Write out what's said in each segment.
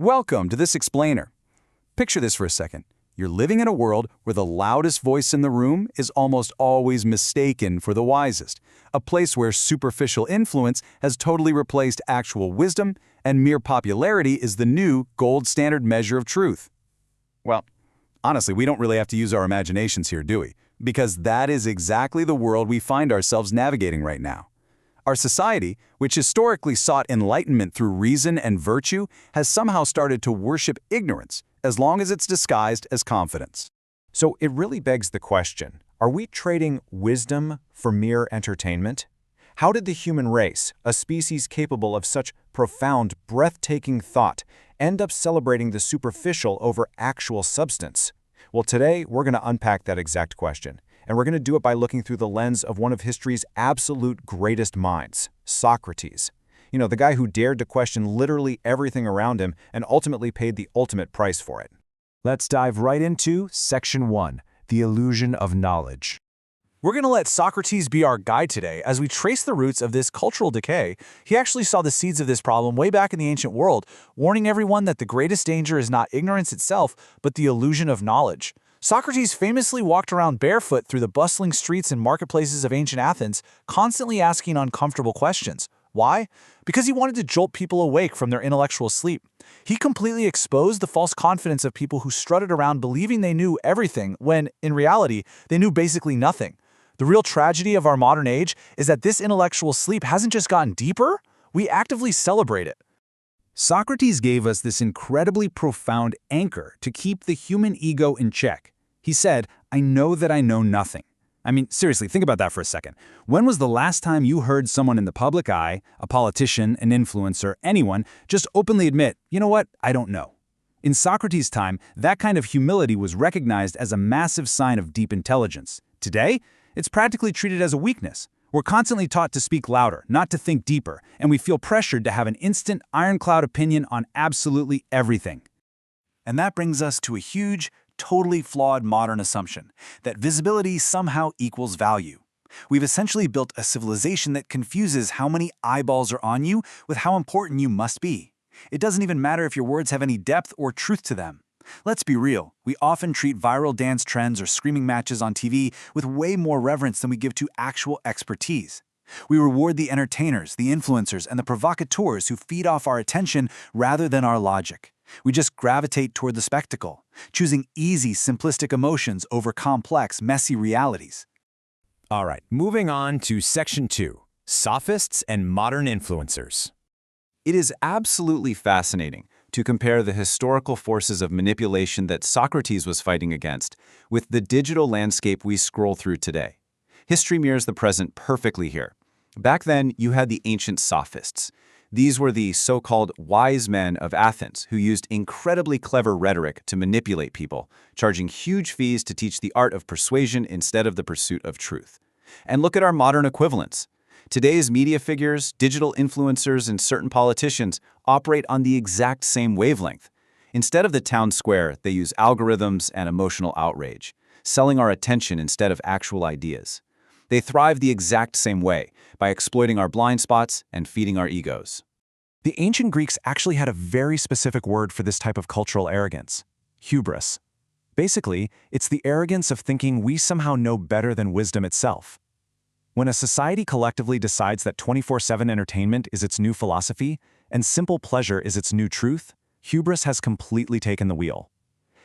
Welcome to this explainer. Picture this for a second. You're living in a world where the loudest voice in the room is almost always mistaken for the wisest, a place where superficial influence has totally replaced actual wisdom, and mere popularity is the new gold standard measure of truth. Well, honestly, we don't really have to use our imaginations here, do we? Because that is exactly the world we find ourselves navigating right now. Our society, which historically sought enlightenment through reason and virtue, has somehow started to worship ignorance, as long as it's disguised as confidence. So it really begs the question, are we trading wisdom for mere entertainment? How did the human race, a species capable of such profound, breathtaking thought, end up celebrating the superficial over actual substance? Well, today we're going to unpack that exact question. And we're going to do it by looking through the lens of one of history's absolute greatest minds, Socrates. You know, the guy who dared to question literally everything around him and ultimately paid the ultimate price for it. Let's dive right into Section 1, the illusion of knowledge. We're going to let Socrates be our guide today as we trace the roots of this cultural decay. He actually saw the seeds of this problem way back in the ancient world, warning everyone that the greatest danger is not ignorance itself, but the illusion of knowledge. Socrates famously walked around barefoot through the bustling streets and marketplaces of ancient Athens, constantly asking uncomfortable questions. Why? Because he wanted to jolt people awake from their intellectual sleep. He completely exposed the false confidence of people who strutted around believing they knew everything when, in reality, they knew basically nothing. The real tragedy of our modern age is that this intellectual sleep hasn't just gotten deeper, we actively celebrate it. Socrates gave us this incredibly profound anchor to keep the human ego in check. He said, "I know that I know nothing." I mean, seriously, think about that for a second. When was the last time you heard someone in the public eye, a politician, an influencer, anyone, just openly admit, you know what, I don't know? In Socrates' time, that kind of humility was recognized as a massive sign of deep intelligence. Today, it's practically treated as a weakness. We're constantly taught to speak louder, not to think deeper, and we feel pressured to have an instant, ironclad opinion on absolutely everything. And that brings us to a huge, totally flawed modern assumption that visibility somehow equals value. We've essentially built a civilization that confuses how many eyeballs are on you with how important you must be. It doesn't even matter if your words have any depth or truth to them. Let's be real, we often treat viral dance trends or screaming matches on TV with way more reverence than we give to actual expertise. We reward the entertainers, the influencers, and the provocateurs who feed off our attention rather than our logic. We just gravitate toward the spectacle, choosing easy, simplistic emotions over complex, messy realities. All right, moving on to Section 2, sophists and modern influencers. It is absolutely fascinating to compare the historical forces of manipulation that Socrates was fighting against with the digital landscape we scroll through today. History mirrors the present perfectly here. Back then, you had the ancient sophists. These were the so-called wise men of Athens who used incredibly clever rhetoric to manipulate people, charging huge fees to teach the art of persuasion instead of the pursuit of truth. And look at our modern equivalents. Today's media figures, digital influencers, and certain politicians operate on the exact same wavelength. Instead of the town square, they use algorithms and emotional outrage, selling our attention instead of actual ideas. They thrive the exact same way, by exploiting our blind spots and feeding our egos. The ancient Greeks actually had a very specific word for this type of cultural arrogance: hubris. Basically, it's the arrogance of thinking we somehow know better than wisdom itself. When a society collectively decides that 24/7 entertainment is its new philosophy and simple pleasure is its new truth, hubris has completely taken the wheel.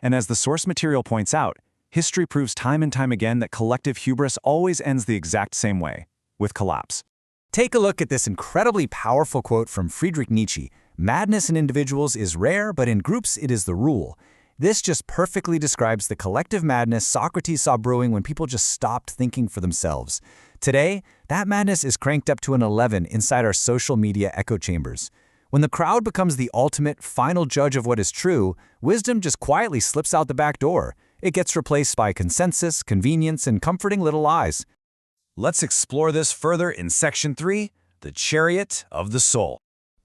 And as the source material points out, history proves time and time again that collective hubris always ends the exact same way, with collapse. Take a look at this incredibly powerful quote from Friedrich Nietzsche: "Madness in individuals is rare, but in groups it is the rule." This just perfectly describes the collective madness Socrates saw brewing when people just stopped thinking for themselves. Today, that madness is cranked up to an 11 inside our social media echo chambers. When the crowd becomes the ultimate, final judge of what is true, wisdom just quietly slips out the back door. It gets replaced by consensus, convenience, and comforting little lies. Let's explore this further in Section 3, the chariot of the soul.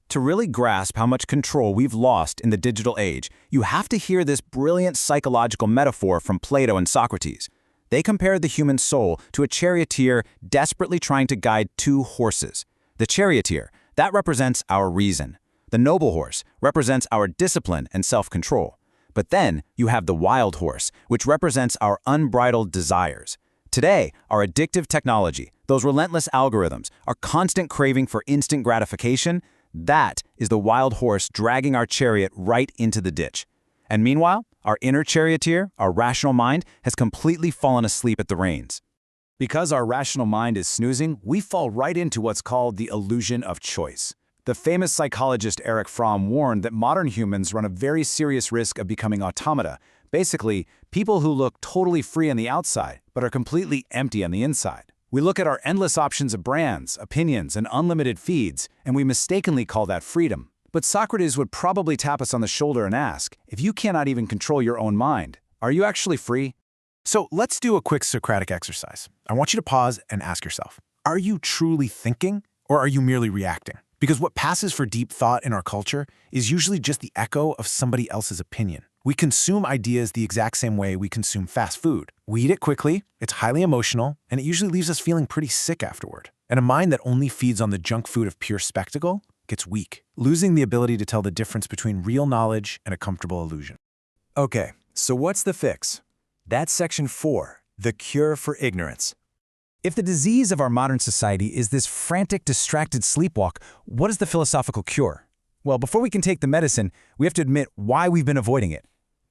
To really grasp how much control we've lost in the digital age, you have to hear this brilliant psychological metaphor from Plato and Socrates. They compared the human soul to a charioteer desperately trying to guide two horses. The charioteer, that represents our reason. The noble horse represents our discipline and self-control. But then you have the wild horse, which represents our unbridled desires. Today, our addictive technology, those relentless algorithms, our constant craving for instant gratification, that is the wild horse dragging our chariot right into the ditch. And meanwhile, our inner charioteer, our rational mind, has completely fallen asleep at the reins. Because our rational mind is snoozing, we fall right into what's called the illusion of choice. The famous psychologist Erich Fromm warned that modern humans run a very serious risk of becoming automata, basically, people who look totally free on the outside, but are completely empty on the inside. We look at our endless options of brands, opinions, and unlimited feeds, and we mistakenly call that freedom. But Socrates would probably tap us on the shoulder and ask, if you cannot even control your own mind, are you actually free? So let's do a quick Socratic exercise. I want you to pause and ask yourself, are you truly thinking or are you merely reacting? Because what passes for deep thought in our culture is usually just the echo of somebody else's opinion. We consume ideas the exact same way we consume fast food. We eat it quickly, it's highly emotional, and it usually leaves us feeling pretty sick afterward. And a mind that only feeds on the junk food of pure spectacle gets weak, losing the ability to tell the difference between real knowledge and a comfortable illusion. Okay, so what's the fix? That's section 4, the cure for ignorance. If the disease of our modern society is this frantic, distracted sleepwalk, what is the philosophical cure? Well, before we can take the medicine, we have to admit why we've been avoiding it.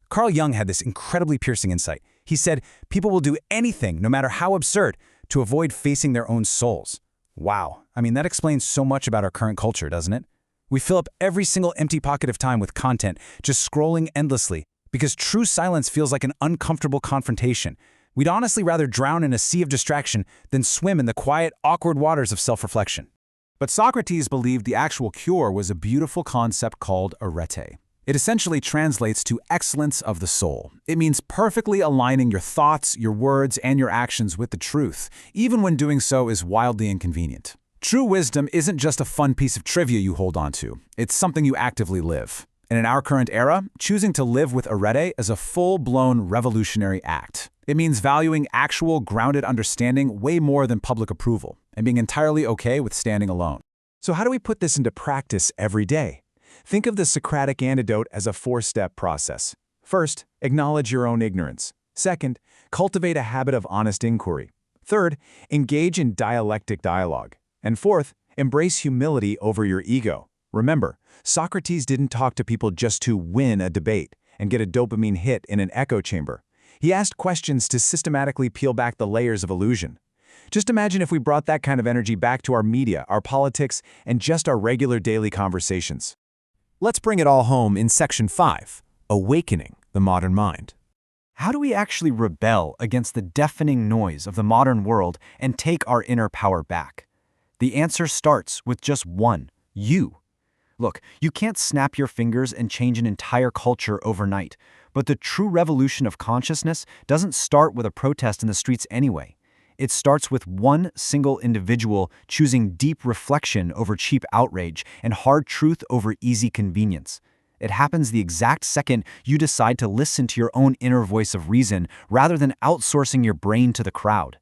Carl Jung had this incredibly piercing insight. He said, people will do anything, no matter how absurd, to avoid facing their own souls. Wow, I mean, that explains so much about our current culture, doesn't it? We fill up every single empty pocket of time with content, just scrolling endlessly, because true silence feels like an uncomfortable confrontation. We'd honestly rather drown in a sea of distraction than swim in the quiet, awkward waters of self-reflection. But Socrates believed the actual cure was a beautiful concept called arete. It essentially translates to excellence of the soul. It means perfectly aligning your thoughts, your words, and your actions with the truth, even when doing so is wildly inconvenient. True wisdom isn't just a fun piece of trivia you hold on to. It's something you actively live. And in our current era, choosing to live with arete is a full-blown revolutionary act. It means valuing actual, grounded understanding way more than public approval, and being entirely okay with standing alone. So how do we put this into practice every day? Think of the Socratic antidote as a 4-step process. First, acknowledge your own ignorance. Second, cultivate a habit of honest inquiry. Third, engage in dialectic dialogue. And fourth, embrace humility over your ego. Remember, Socrates didn't talk to people just to win a debate and get a dopamine hit in an echo chamber. He asked questions to systematically peel back the layers of illusion. Just imagine if we brought that kind of energy back to our media, our politics, and just our regular daily conversations. Let's bring it all home in section 5, Awakening the Modern Mind. How do we actually rebel against the deafening noise of the modern world and take our inner power back? The answer starts with just one, you. Look, you can't snap your fingers and change an entire culture overnight, but the true revolution of consciousness doesn't start with a protest in the streets anyway. It starts with one single individual choosing deep reflection over cheap outrage and hard truth over easy convenience. It happens the exact second you decide to listen to your own inner voice of reason rather than outsourcing your brain to the crowd.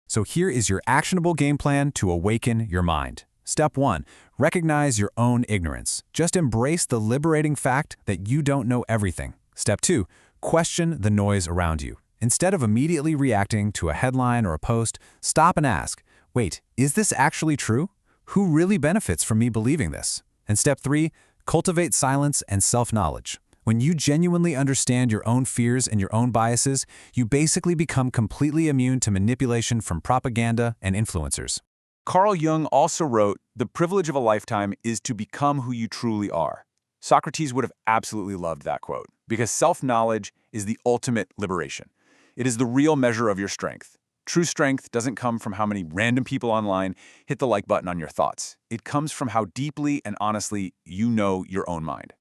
So here is your actionable game plan to awaken your mind. Step 1. Recognize your own ignorance. Just embrace the liberating fact that you don't know everything. Step 2. Question the noise around you. Instead of immediately reacting to a headline or a post, stop and ask, wait, is this actually true? Who really benefits from me believing this? And step 3, cultivate silence and self-knowledge. When you genuinely understand your own fears and your own biases, you basically become completely immune to manipulation from propaganda and influencers. Carl Jung also wrote, "The privilege of a lifetime is to become who you truly are." Socrates would have absolutely loved that quote, because self-knowledge is the ultimate liberation. It is the real measure of your strength. True strength doesn't come from how many random people online hit the like button on your thoughts. It comes from how deeply and honestly you know your own mind.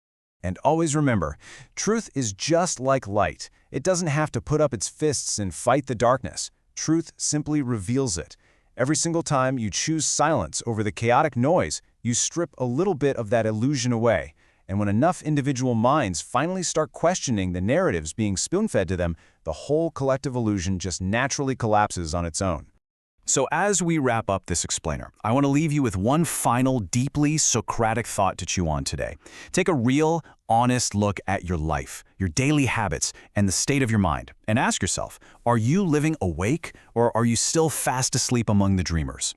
And always remember, truth is just like light. It doesn't have to put up its fists and fight the darkness. Truth simply reveals it. Every single time you choose silence over the chaotic noise, you strip a little bit of that illusion away. And when enough individual minds finally start questioning the narratives being spoon-fed to them, the whole collective illusion just naturally collapses on its own. So as we wrap up this explainer, I want to leave you with one final deeply Socratic thought to chew on today. Take a real, honest look at your life, your daily habits, and the state of your mind, and ask yourself, are you living awake or are you still fast asleep among the dreamers?